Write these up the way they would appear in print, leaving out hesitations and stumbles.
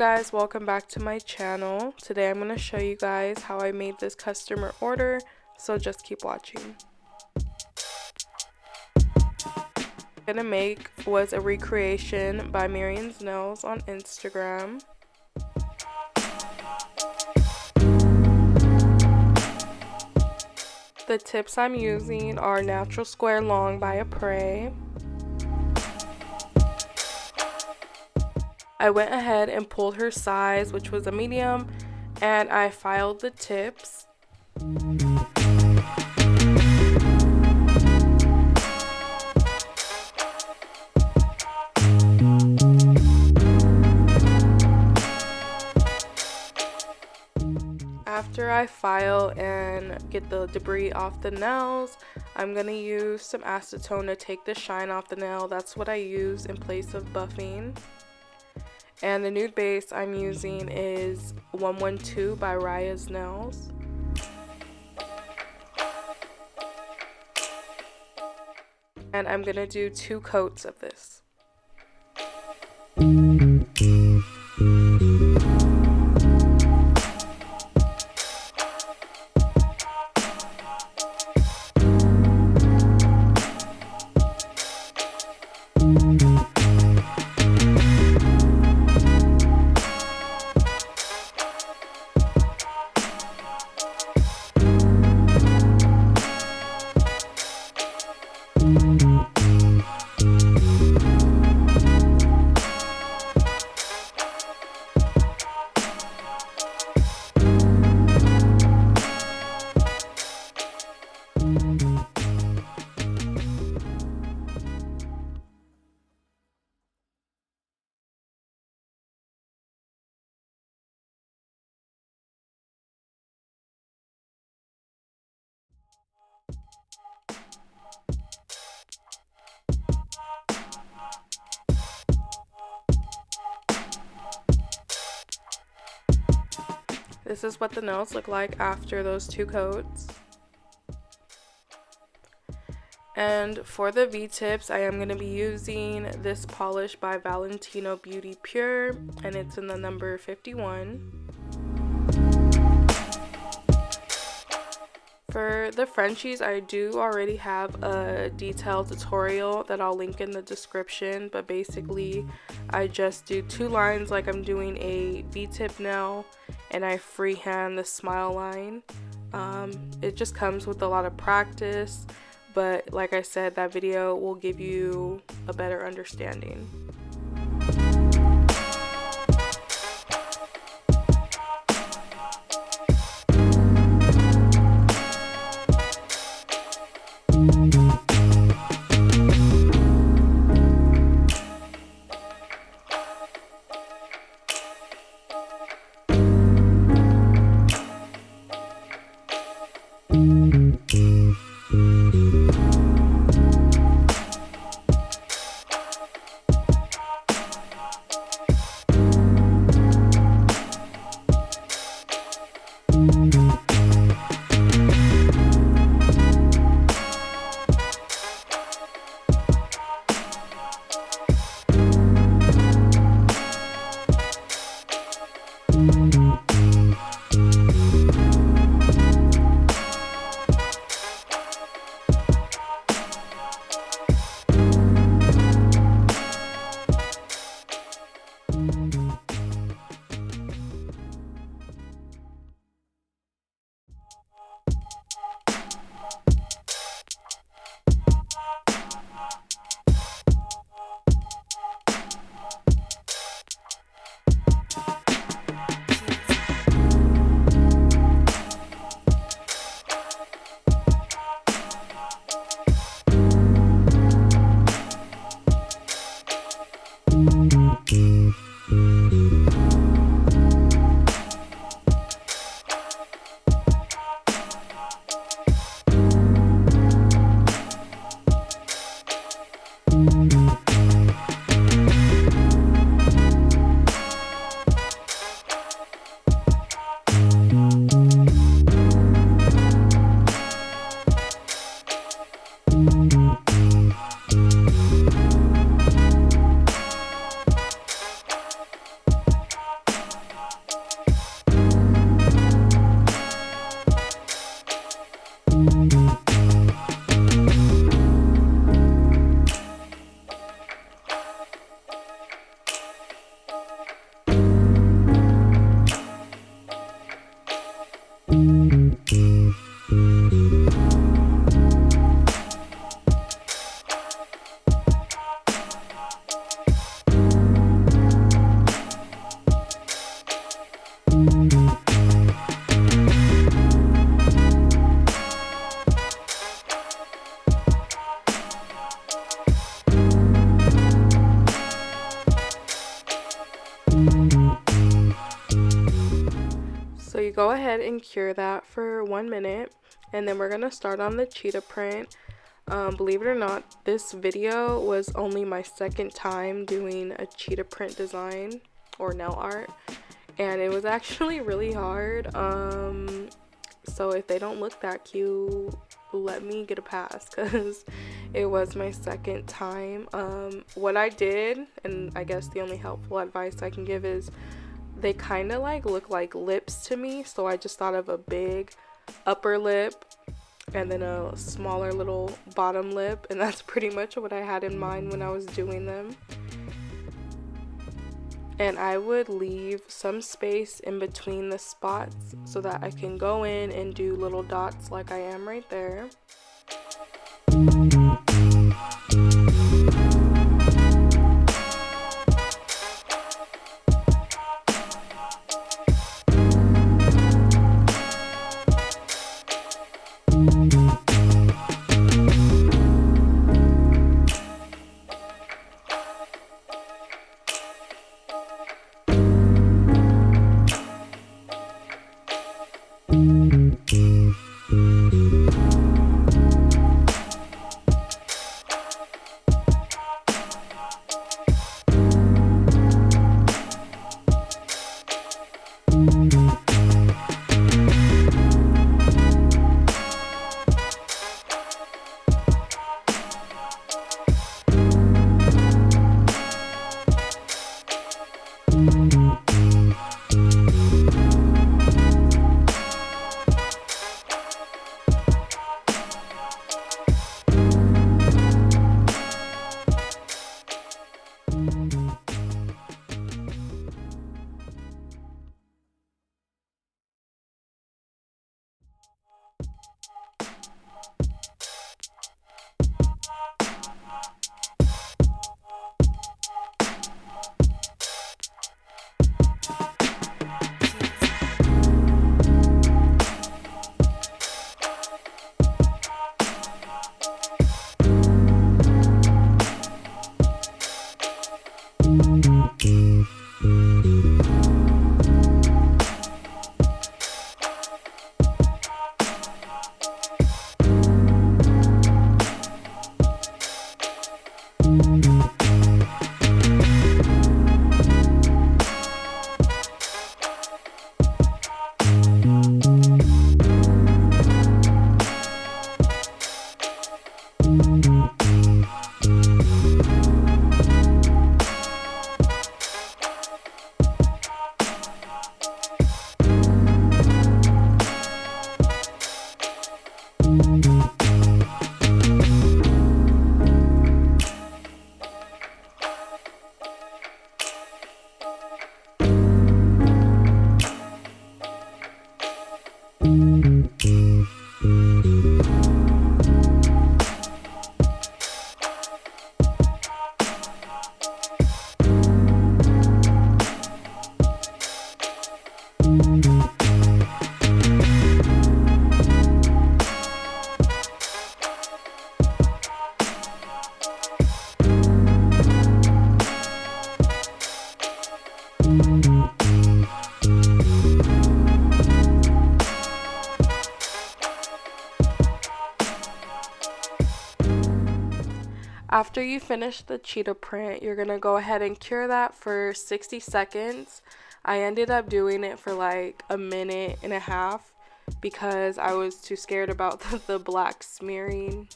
guys, welcome back to my channel. Today I'm going to show you guys how I made this customer order, so just keep watching. What I'm going to make was a recreation by Marion's Nails on Instagram. The tips I'm using are Natural Square Long by Apres. I went ahead and pulled her size, which was a medium, and I filed the tips. After I file and get the debris off the nails, I'm going to use some acetone to take the shine off the nail. That's what I use in place of buffing. And the nude base I'm using is 112 by Raya's Nails. And I'm going to do 2 coats of this. This is what the nails look like after those 2 coats. And for the V-tips, I am going to be using this polish by Valentino Beauty Pure, and it's in the number 51. For the Frenchies, I do already have a detailed tutorial that I'll link in the description, but basically I just do 2 lines like I'm doing a V-tip nail, and I freehand the smile line. It just comes with a lot of practice, but like I said, that video will give you a better understanding. you go ahead and cure that for 1 minute, and then we're going to start on the cheetah print. Believe it or not, this video was only my second time doing a cheetah print design or nail art, and it was actually really hard. So if they don't look that cute, let me get a pass, because it was my second time. What I did, and I guess the only helpful advice I can give, is they kind of like look like lips to me, so I just thought of a big upper lip and then a smaller little bottom lip, and that's pretty much what I had in mind when I was doing them. And I would leave some space in between the spots so that I can go in and do little dots like I am right there. After you finish the cheetah print, you're gonna go ahead and cure that for 60 seconds. I ended up doing it for like a minute and a half because I was too scared about the black smearing.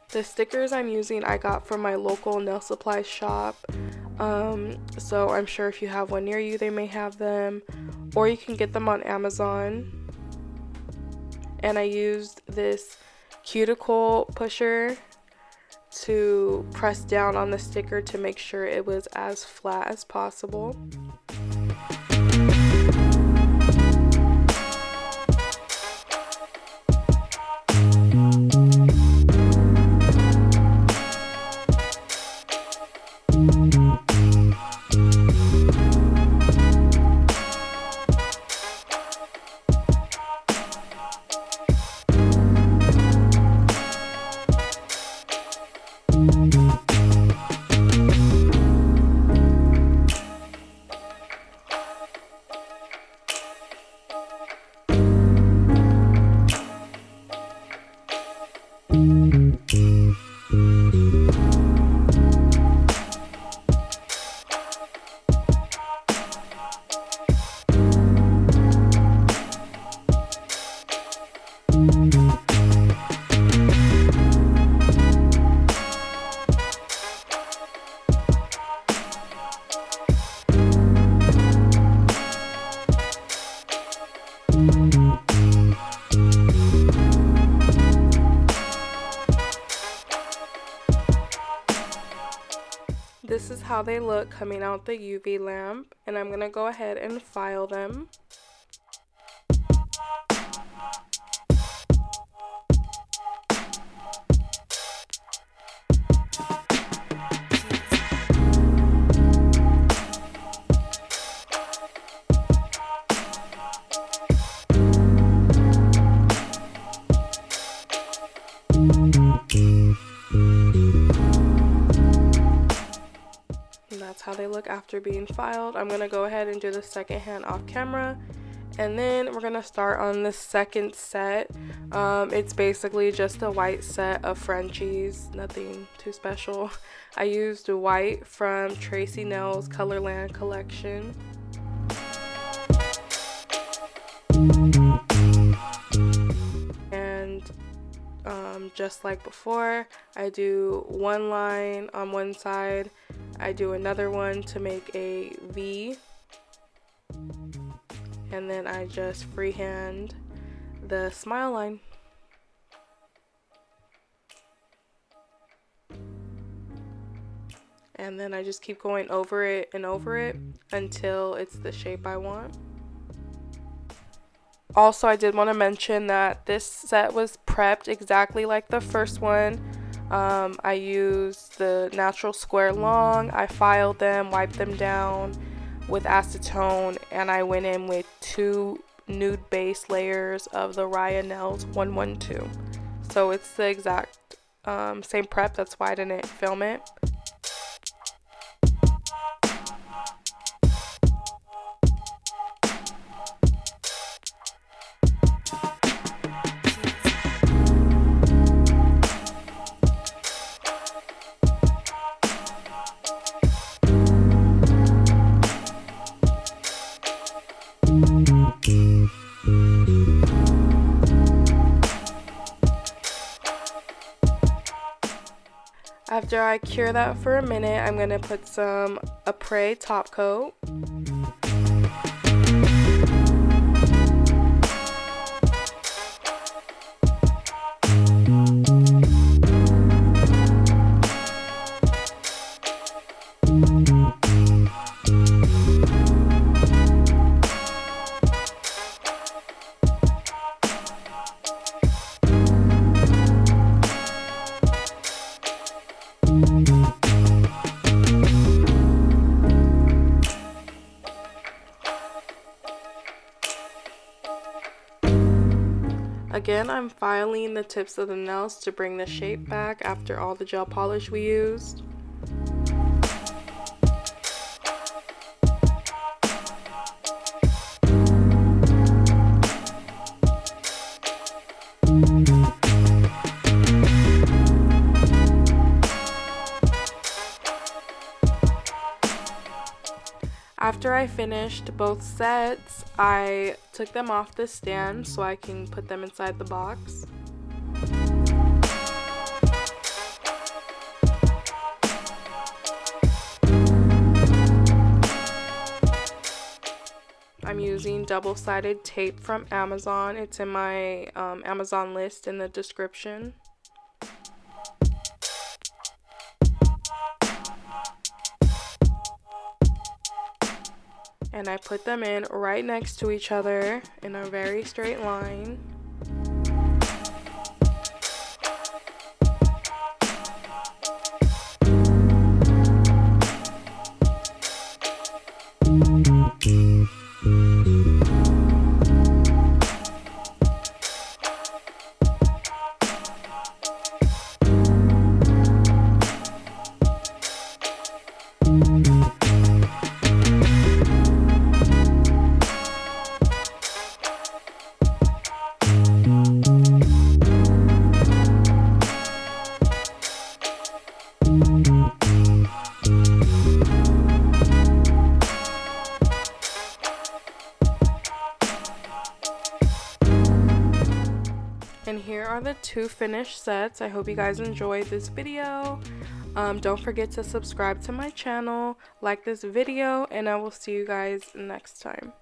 The stickers I'm using I got from my local nail supply shop. So I'm sure if you have one near you, they may have them, or you can get them on Amazon. And I used this cuticle pusher to press down on the sticker to make sure it was as flat as possible. how they look coming out the UV lamp, and I'm gonna go ahead and file them. That's how they look after being filed. I'm gonna go ahead and do the second hand off camera, and then we're gonna start on the second set. It's basically just a white set of Frenchies, nothing too special. I used white from Tracy Nails Colorland collection. And just like before, I do one line on one side, I do another one to make a V, and then I just freehand the smile line. And then I just keep going over it and over it until it's the shape I want. Also, I did want to mention that this set was prepped exactly like the first one. I used the natural square long, I filed them, wiped them down with acetone, and I went in with 2 nude base layers of the Raya Nails 112. So it's the exact same prep, that's why I didn't film it. After I cure that for a minute, I'm going to put some Après top coat. Again, I'm filing the tips of the nails to bring the shape back after all the gel polish we used. After I finished both sets, I took them off the stand so I can put them inside the box. I'm using double-sided tape from Amazon. It's in my Amazon list in the description. And I put them in right next to each other in a very straight line. And here are the 2 finished sets. I hope you guys enjoyed this video. Don't forget to subscribe to my channel, like this video, and I will see you guys next time.